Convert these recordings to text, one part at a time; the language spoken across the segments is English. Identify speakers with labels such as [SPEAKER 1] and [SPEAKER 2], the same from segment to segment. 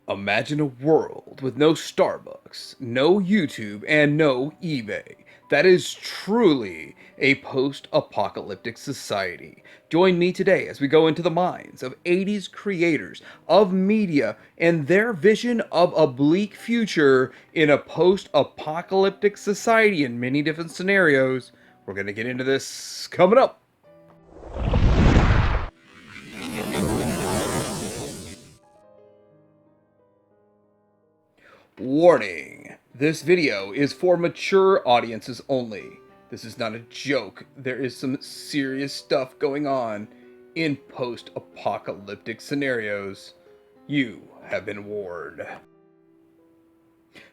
[SPEAKER 1] Imagine a world with no Starbucks, no YouTube, and no eBay. That is truly a post-apocalyptic society. Join me today as we go into the minds of 80s creators of media and their vision of a bleak future in a post-apocalyptic society in many different scenarios. We're going to get into this coming up. Warning! This video is for mature audiences only. This is not a joke. There is some serious stuff going on in post-apocalyptic scenarios. You have been warned.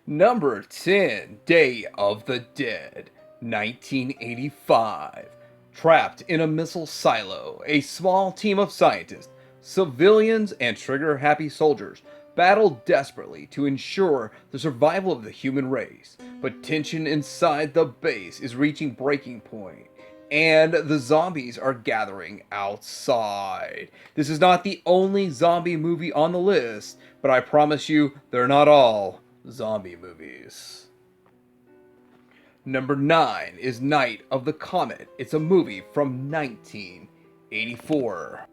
[SPEAKER 1] Number 10, Day of the Dead, 1985. Trapped in a missile silo, a small team of scientists, civilians, and trigger-happy soldiers battle desperately to ensure the survival of the human race. But tension inside the base is reaching breaking point, and the zombies are gathering outside. This is not the only zombie movie on the list, but I promise you they're not all zombie movies. Number 9 is Night of the Comet. It's a movie from 1984.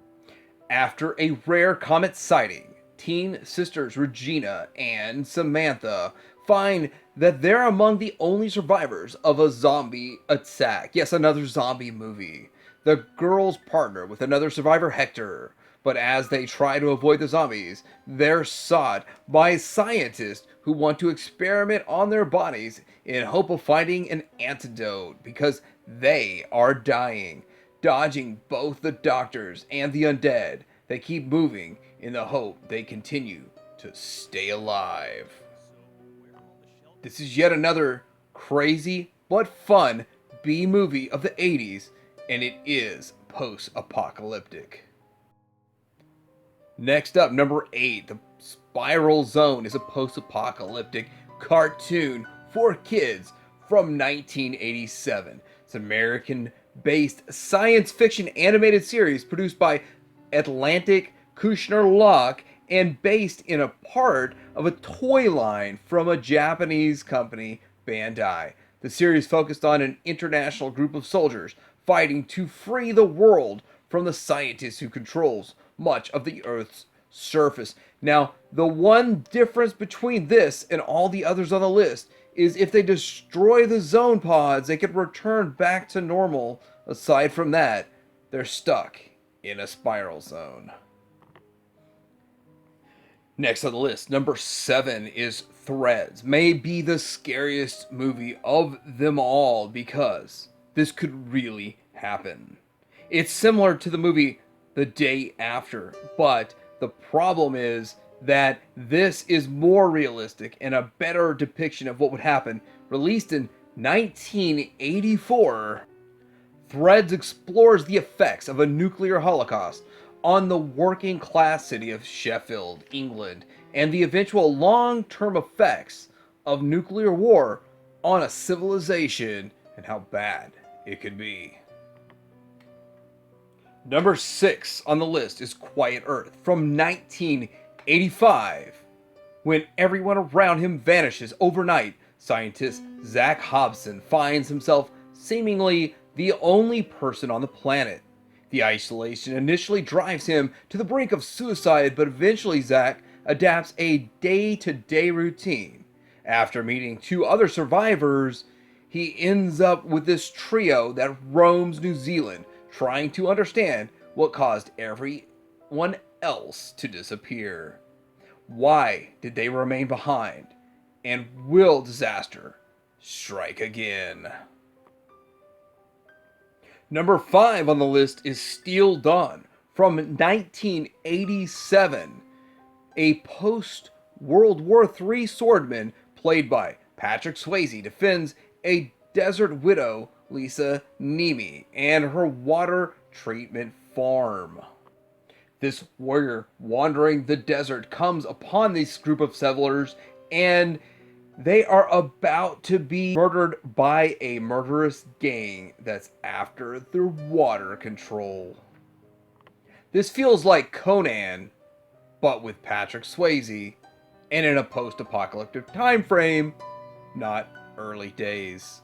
[SPEAKER 1] After a rare comet sighting, teen sisters Regina and Samantha find that they're among the only survivors of a zombie attack. Yes, another zombie movie. The girls partner with another survivor, Hector, but as they try to avoid the zombies, they're sought by scientists who want to experiment on their bodies in hope of finding an antidote because they are dying. Dodging both the doctors and the undead, they keep moving in the hope they continue to stay alive. This is yet another crazy but fun B movie of the 80s, and it is post-apocalyptic. Next up, number 8, The Spiral Zone is a post-apocalyptic cartoon for kids from 1987. It's an American-based science fiction animated series produced by Atlantic Kushner Lock and based in a part of a toy line from a Japanese company, Bandai. The series focused on an international group of soldiers fighting to free the world from the scientist who controls much of the Earth's surface. Now, the one difference between this and all the others on the list is if they destroy the zone pods, they can return back to normal. Aside from that, they're stuck in a spiral zone. Next on the list, number 7 is Threads. May be the scariest movie of them all because this could really happen. It's similar to the movie The Day After, but the problem is that this is more realistic and a better depiction of what would happen. Released in 1984, Threads explores the effects of a nuclear holocaust on the working class city of Sheffield, England, and the eventual long-term effects of nuclear war on a civilization and how bad it could be. Number 6 on the list is Quiet Earth from 1985. When everyone around him vanishes overnight, scientist Zach Hobson finds himself seemingly the only person on the planet. The isolation initially drives him to the brink of suicide, but eventually Zach adapts a day-to-day routine. After meeting 2 other survivors, he ends up with this trio that roams New Zealand, trying to understand what caused everyone else to disappear. Why did they remain behind? And will disaster strike again? Number 5 on the list is Steel Dawn from 1987. A post-World War III swordman played by Patrick Swayze defends a desert widow, Lisa Nemi, and her water treatment farm. This warrior wandering the desert comes upon this group of settlers, and they are about to be murdered by a murderous gang that's after their water control. This feels like Conan, but with Patrick Swayze and in a post-apocalyptic time frame, not early days.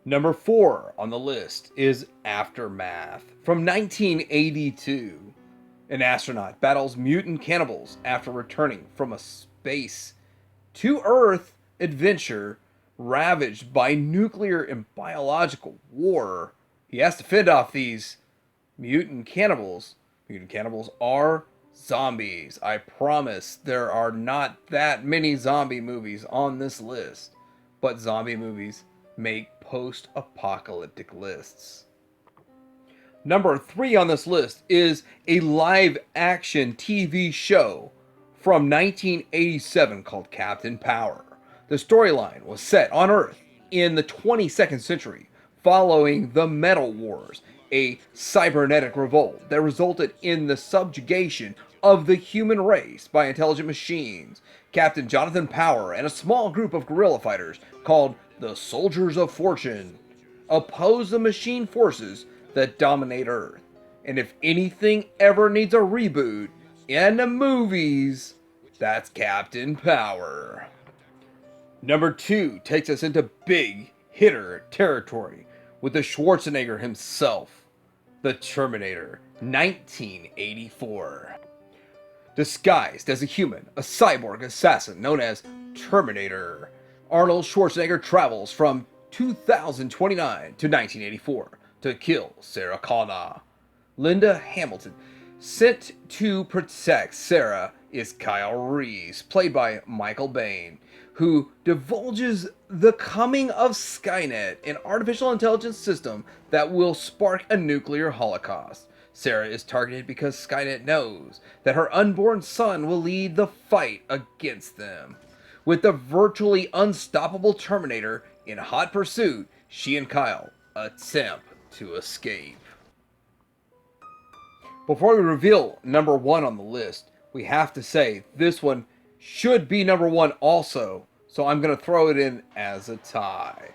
[SPEAKER 1] Number 4 on the list is Aftermath from 1982. An astronaut battles mutant cannibals after returning from a space to Earth adventure ravaged by nuclear and biological war. He has to fend off these mutant cannibals. Mutant cannibals are zombies. I promise there are not that many zombie movies on this list, but zombie movies make post-apocalyptic lists. Number 3 on this list is a live-action TV show from 1987 called Captain Power. The storyline was set on Earth in the 22nd century following the Metal Wars, a cybernetic revolt that resulted in the subjugation of the human race by intelligent machines. Captain Jonathan Power and a small group of guerrilla fighters called the Soldiers of Fortune oppose the machine forces that dominate Earth. And if anything ever needs a reboot in the movies, that's Captain Power. Number 2 takes us into big hitter territory with the Schwarzenegger himself, the Terminator, 1984. Disguised as a human, a cyborg assassin known as Terminator, Arnold Schwarzenegger travels from 2029 to 1984 to kill Sarah Connor. Linda Hamilton, sent to protect Sarah, is Kyle Reese, played by Michael Biehn, who divulges the coming of Skynet, an artificial intelligence system that will spark a nuclear holocaust. Sarah is targeted because Skynet knows that her unborn son will lead the fight against them. With the virtually unstoppable Terminator in hot pursuit, she and Kyle attempt to escape. Before we reveal number 1 on the list, we have to say this one should be number 1 also, so I'm going to throw it in as a tie.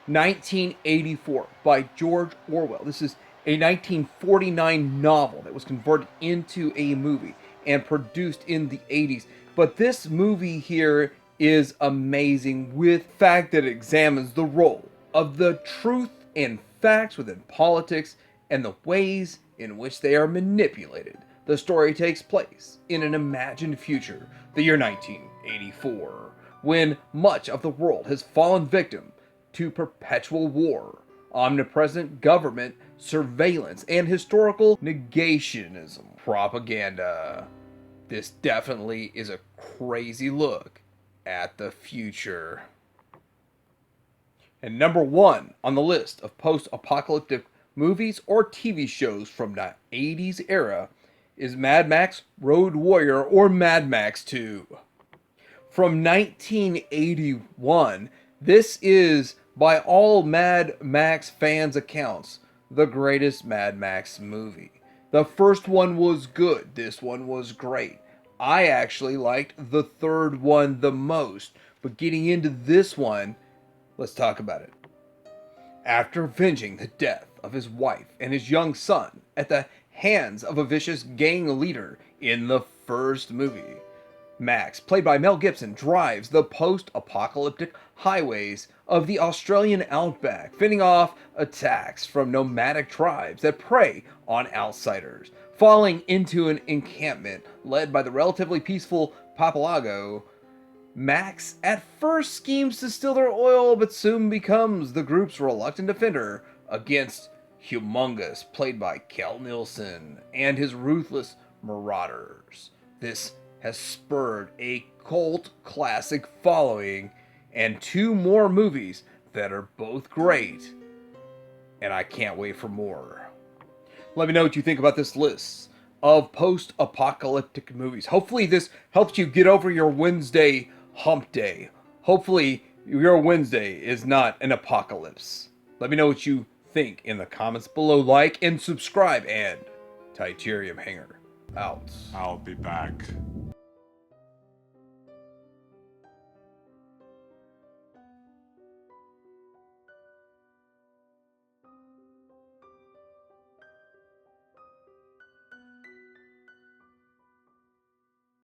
[SPEAKER 1] 1984 by George Orwell. This is a 1949 novel that was converted into a movie and produced in the 80s. But this movie here is amazing with the fact that it examines the role of the truth and facts within politics and the ways in which they are manipulated. The story takes place in an imagined future, the year 1984, when much of the world has fallen victim to perpetual war, omnipresent government surveillance, and historical negationism propaganda. This definitely is a crazy look at the future. And number 1 on the list of post-apocalyptic movies or TV shows from the 80s era is Mad Max Road Warrior, or Mad Max 2. From 1981, this is, by all Mad Max fans' accounts, the greatest Mad Max movie. The first one was good. This one was great. I actually liked the third one the most. But getting into this one, let's talk about it. After avenging the death of his wife and his young son at the hands of a vicious gang leader in the first movie, Max, played by Mel Gibson, drives the post-apocalyptic highways of the Australian outback, fending off attacks from nomadic tribes that prey on outsiders. Falling into an encampment led by the relatively peaceful Papalago, Max at first schemes to steal their oil, but soon becomes the group's reluctant defender against Humongous, played by Kel Nielsen, and his ruthless marauders. This has spurred a cult classic following and 2 more movies that are both great, and I can't wait for more. Let me know what you think about this list of post-apocalyptic movies. Hopefully this helps you get over your Wednesday hump day. Hopefully your Wednesday is not an apocalypse. Let me know what you think in the comments below. Like and subscribe, and Titanium Hanger out.
[SPEAKER 2] I'll be back.